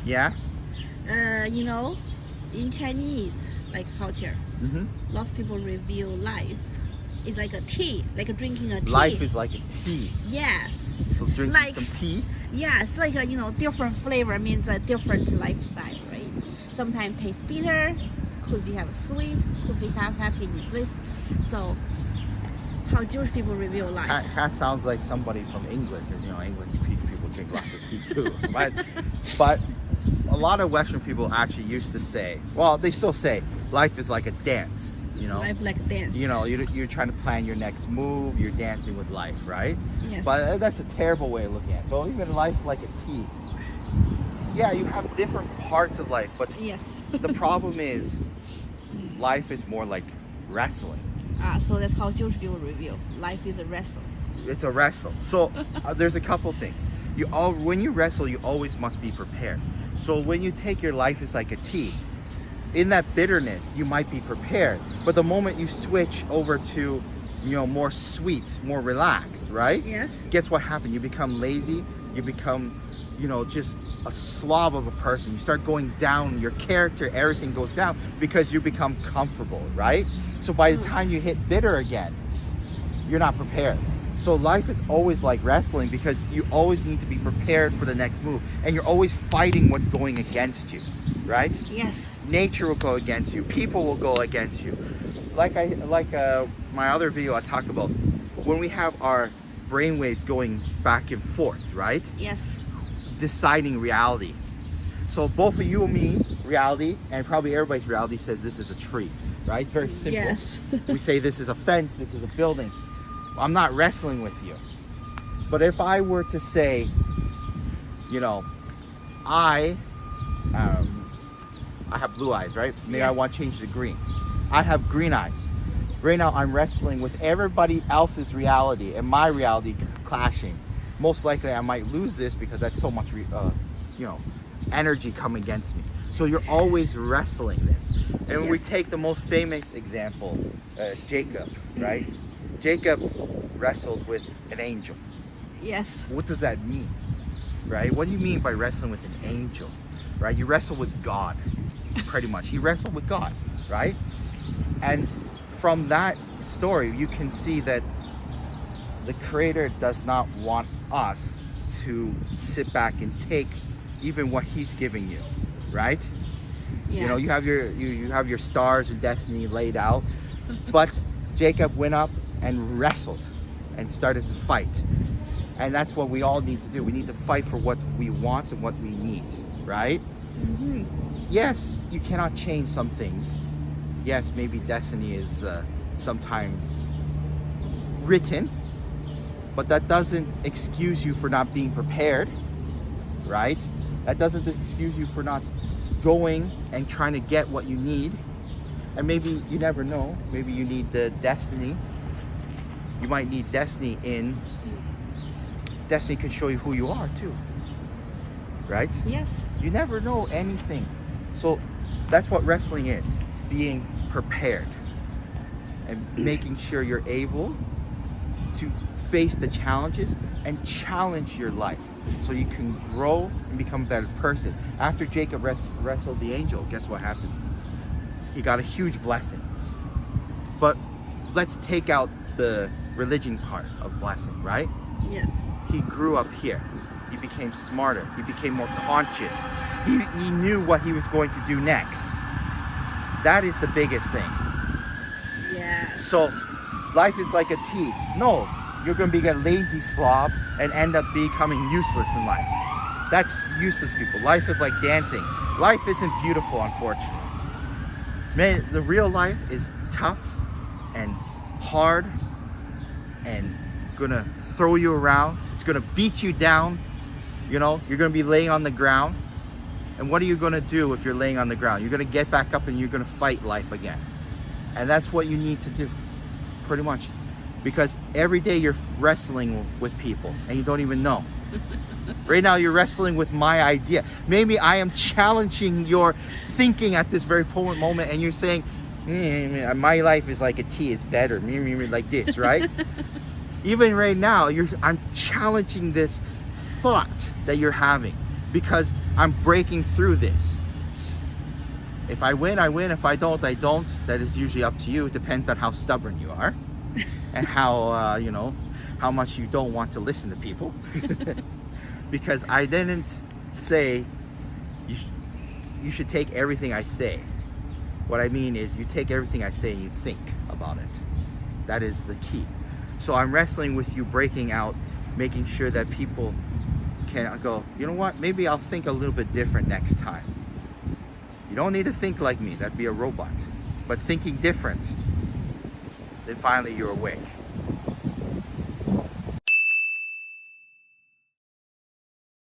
Yeah. In Chinese like culture, lots of people review life is like a tea, like drinking a tea. Life is like a tea. Yes. So drinking Like- some tea. Yes, like different flavor means a different lifestyle, right? Sometimes taste bitter, could be have sweet, could be have happiness. So, how Jewish people review life? Kind of sounds like somebody from England, because England people drink lots of tea too. But a lot of Western people actually used to say, well, they still say, life is like a dance. Life like a dance. You're trying to plan your next move. You're dancing with life, right? Yes. But that's a terrible way of looking at it. So even life like a tea. Yeah, you have different parts of life, but yes. the problem is life is more like wrestling. So that's how Jewish people review. Life is a wrestle. It's a wrestle. So there's a couple things. When you wrestle, you always must be prepared. So when you take your life is like a tea, in that bitterness, you might be prepared. But the moment you switch over to, more sweet, more relaxed, right? Yes. Guess what happened? You become lazy. You become, just a slob of a person. You start going down. Your character, everything goes down because you become comfortable, right? So by the time you hit bitter again, you're not prepared. So life is always like wrestling because you always need to be prepared for the next move. And you're always fighting what's going against you, right? Yes. Nature will go against you. People will go against you. Like my other video, I talked about when we have our brainwaves going back and forth, right? Yes. Deciding reality. So both of you and me, reality, and probably everybody's reality says this is a tree, right? It's very simple. Yes. We say this is a fence, this is a building. I'm not wrestling with you. But if I were to say, I have blue eyes, right? Maybe I want to change to green. I have green eyes. Right now I'm wrestling with everybody else's reality and my reality clashing. Most likely I might lose this because that's so much, energy coming against me. So you're always wrestling this. And when we take the most famous example, Jacob, right? Jacob wrestled with an angel. Yes. What does that mean, right? What do you mean by wrestling with an angel, right? You wrestle with God, pretty much. He wrestled with God, right? And from that story, you can see that the Creator does not want us to sit back and take even what He's giving you, right? Yes. You have your stars and destiny laid out, but Jacob went up and wrestled and started to fight. And that's what we all need to do. We need to fight for what we want and what we need, right? Mm-hmm. Yes, you cannot change some things. Yes, maybe destiny is sometimes written, but that doesn't excuse you for not being prepared, right? That doesn't excuse you for not going and trying to get what you need. And maybe, you never know, maybe you need the destiny. You might need destiny Destiny can show you who you are too, right? Yes. You never know anything. So that's what wrestling is, being prepared and making sure you're able to face the challenges and challenge your life so you can grow and become a better person. After Jacob wrestled the angel, guess what happened? He got a huge blessing. But let's take out the religion part of blessing, right? Yes. He grew up here. He became smarter. He became more conscious. He knew what he was going to do next. That is the biggest thing. Yes. So life is like a tea. No, you're going to be a lazy slob and end up becoming useless in life. That's useless, people. Life is like dancing. Life isn't beautiful, unfortunately. Man, the real life is tough and hard and gonna throw you around. It's gonna beat you down. You're gonna be laying on the ground. And what are you gonna do if you're laying on the ground? You're gonna get back up and you're gonna fight life again. And that's what you need to do, pretty much. Because every day you're wrestling with people and you don't even know. Right now you're wrestling with my idea. Maybe I am challenging your thinking at this very moment and you're saying, my life is like a tea, it's better, like this, right? Even right now, I'm challenging this thought that you're having because I'm breaking through this. If I win, I win. If I don't, I don't. That is usually up to you. It depends on how stubborn you are and how, how much you don't want to listen to people. Because I didn't say you should take everything I say. What I mean is you take everything I say and you think about it. That is the key. So I'm wrestling with you breaking out, making sure that people can go, you know what, maybe I'll think a little bit different next time. You don't need to think like me, that'd be a robot. But thinking different, then finally you're awake.